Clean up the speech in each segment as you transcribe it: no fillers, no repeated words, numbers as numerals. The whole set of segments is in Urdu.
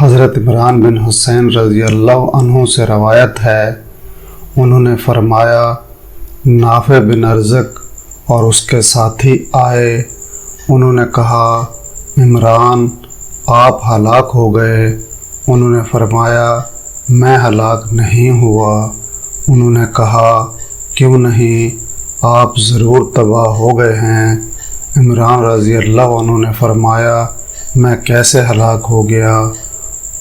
حضرت عمران بن حسین رضی اللہ عنہ سے روایت ہے، انہوں نے فرمایا نافع بن ارزق اور اس کے ساتھی آئے، انہوں نے کہا عمران آپ ہلاک ہو گئے؟ انہوں نے فرمایا میں ہلاک نہیں ہوا۔ انہوں نے کہا کیوں نہیں؟ آپ ضرور تباہ ہو گئے ہیں۔ عمران رضی اللہ عنہ نے فرمایا میں کیسے ہلاک ہو گیا؟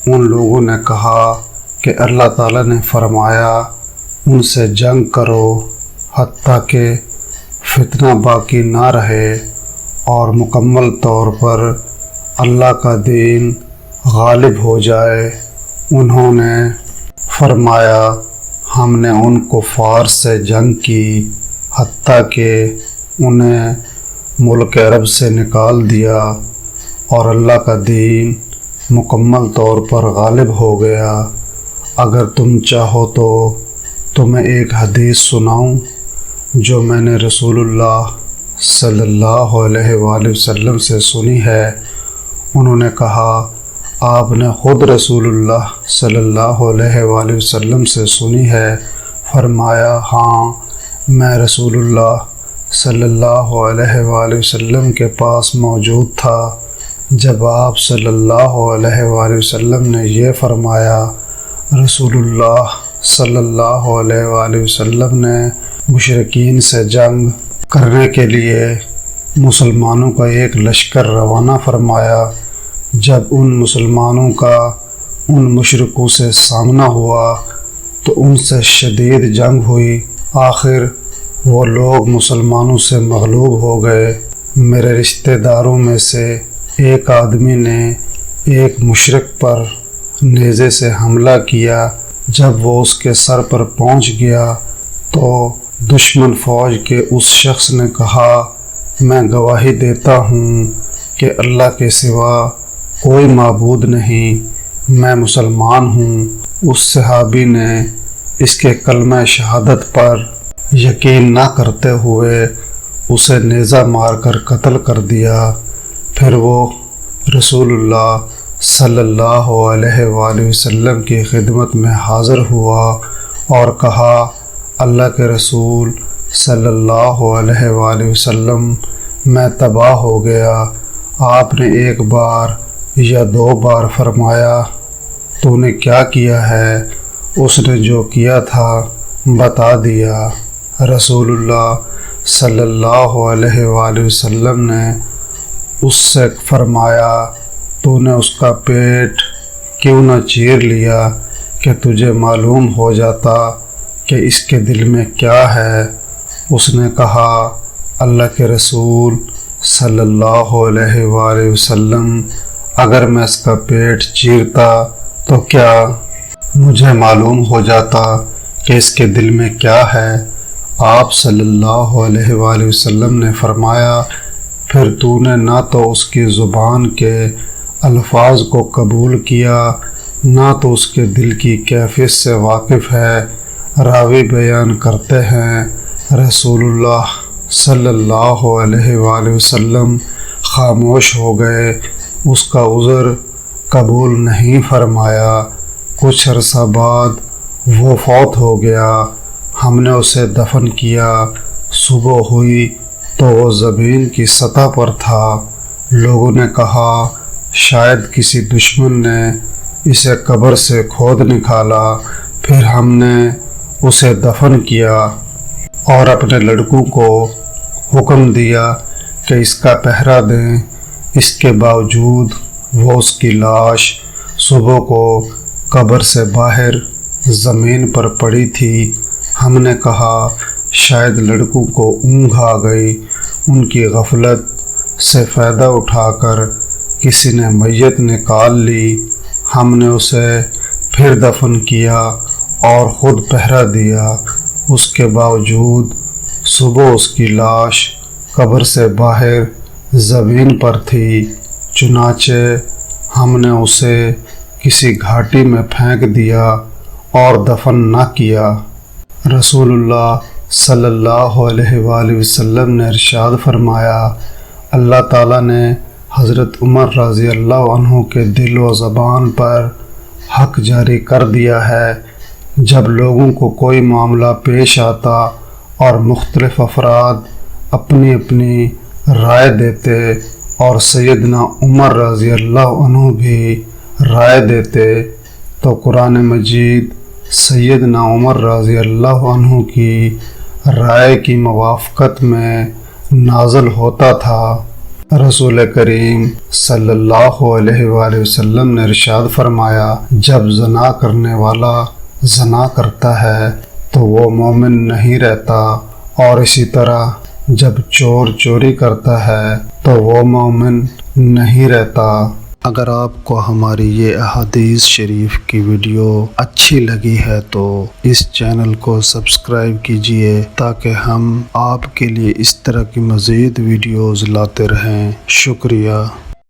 ان لوگوں نے کہا کہ اللہ تعالیٰ نے فرمایا ان سے جنگ کرو حتیٰ کہ فتنہ باقی نہ رہے اور مکمل طور پر اللہ کا دین غالب ہو جائے۔ انہوں نے فرمایا ہم نے ان کفار سے جنگ کی حتیٰ کہ انہیں ملک عرب سے نکال دیا اور اللہ کا دین مکمل طور پر غالب ہو گیا۔ اگر تم چاہو تو تمہیں ایک حدیث سناؤں جو میں نے رسول اللہ صلی اللہ علیہ وآلہ وسلم سے سنی ہے۔ انہوں نے کہا آپ نے خود رسول اللہ صلی اللہ علیہ وآلہ وسلم سے سنی ہے؟ فرمایا ہاں، میں رسول اللہ صلی اللہ علیہ وآلہ وسلم کے پاس موجود تھا جب آپ صلی اللہ علیہ وآلہ وسلم نے یہ فرمایا۔ رسول اللہ صلی اللہ علیہ وآلہ وسلم نے مشرکین سے جنگ کرنے کے لیے مسلمانوں کا ایک لشکر روانہ فرمایا۔ جب ان مسلمانوں کا ان مشرکوں سے سامنا ہوا تو ان سے شدید جنگ ہوئی۔ آخر وہ لوگ مسلمانوں سے مغلوب ہو گئے۔ میرے رشتہ داروں میں سے ایک آدمی نے ایک مشرک پر نیزے سے حملہ کیا۔ جب وہ اس کے سر پر پہنچ گیا تو دشمن فوج کے اس شخص نے کہا میں گواہی دیتا ہوں کہ اللہ کے سوا کوئی معبود نہیں، میں مسلمان ہوں۔ اس صحابی نے اس کے کلمہ شہادت پر یقین نہ کرتے ہوئے اسے نیزہ مار کر قتل کر دیا۔ پھر وہ رسول اللہ صلی اللہ علیہ وآلہ وسلم کی خدمت میں حاضر ہوا اور کہا اللہ کے رسول صلی اللہ علیہ وآلہ وسلم میں تباہ ہو گیا۔ آپ نے ایک بار یا دو بار فرمایا تو نے کیا کیا ہے؟ اس نے جو کیا تھا بتا دیا۔ رسول اللہ صلی اللہ علیہ وآلہ وسلم نے اس سے فرمایا تو نے اس کا پیٹ کیوں نہ چیر لیا کہ تجھے معلوم ہو جاتا کہ اس کے دل میں کیا ہے؟ اس نے کہا اللہ کے رسول صلی اللہ علیہ وآلہ وسلم اگر میں اس کا پیٹ چیرتا تو کیا مجھے معلوم ہو جاتا کہ اس کے دل میں کیا ہے؟ آپ صلی اللہ علیہ وآلہ وسلم نے فرمایا پھر تو نے نہ تو اس کی زبان کے الفاظ کو قبول کیا نہ تو اس کے دل کی کیفیت سے واقف ہے۔ راوی بیان کرتے ہیں رسول اللہ صلی اللہ علیہ وآلہ وسلم خاموش ہو گئے، اس کا عذر قبول نہیں فرمایا۔ کچھ عرصہ بعد وہ فوت ہو گیا۔ ہم نے اسے دفن کیا۔ صبح ہوئی تو وہ زمین کی سطح پر تھا۔ لوگوں نے کہا شاید کسی دشمن نے اسے قبر سے کھود نکالا۔ پھر ہم نے اسے دفن کیا اور اپنے لڑکوں کو حکم دیا کہ اس کا پہرا دیں۔ اس کے باوجود وہ اس کی لاش صبح کو قبر سے باہر زمین پر پڑی تھی۔ ہم نے کہا شاید لڑکوں کو اونگ آ گئی، ان کی غفلت سے فائدہ اٹھا کر کسی نے میت نکال لی۔ ہم نے اسے پھر دفن کیا اور خود پہرا دیا۔ اس کے باوجود صبح اس کی لاش قبر سے باہر زمین پر تھی، چنانچہ ہم نے اسے کسی گھاٹی میں پھینک دیا اور دفن نہ کیا۔ رسول اللہ صلی اللہ علیہ وآلہ وسلم نے ارشاد فرمایا اللہ تعالیٰ نے حضرت عمر رضی اللہ عنہ کے دل و زبان پر حق جاری کر دیا ہے۔ جب لوگوں کو کوئی معاملہ پیش آتا اور مختلف افراد اپنی اپنی رائے دیتے اور سیدنا عمر رضی اللہ عنہ بھی رائے دیتے تو قرآن مجید سیدنا عمر رضی اللہ عنہ کی رائے کی موافقت میں نازل ہوتا تھا۔ رسول کریم صلی اللہ علیہ وآلہ وسلم نے ارشاد فرمایا، جب زنا کرنے والا زنا کرتا ہے تو وہ مومن نہیں رہتا، اور اسی طرح جب چور چوری کرتا ہے تو وہ مومن نہیں رہتا۔ اگر آپ کو ہماری یہ احادیث شریف کی ویڈیو اچھی لگی ہے تو اس چینل کو سبسکرائب کیجئے تاکہ ہم آپ کے لیے اس طرح کی مزید ویڈیوز لاتے رہیں۔ شکریہ۔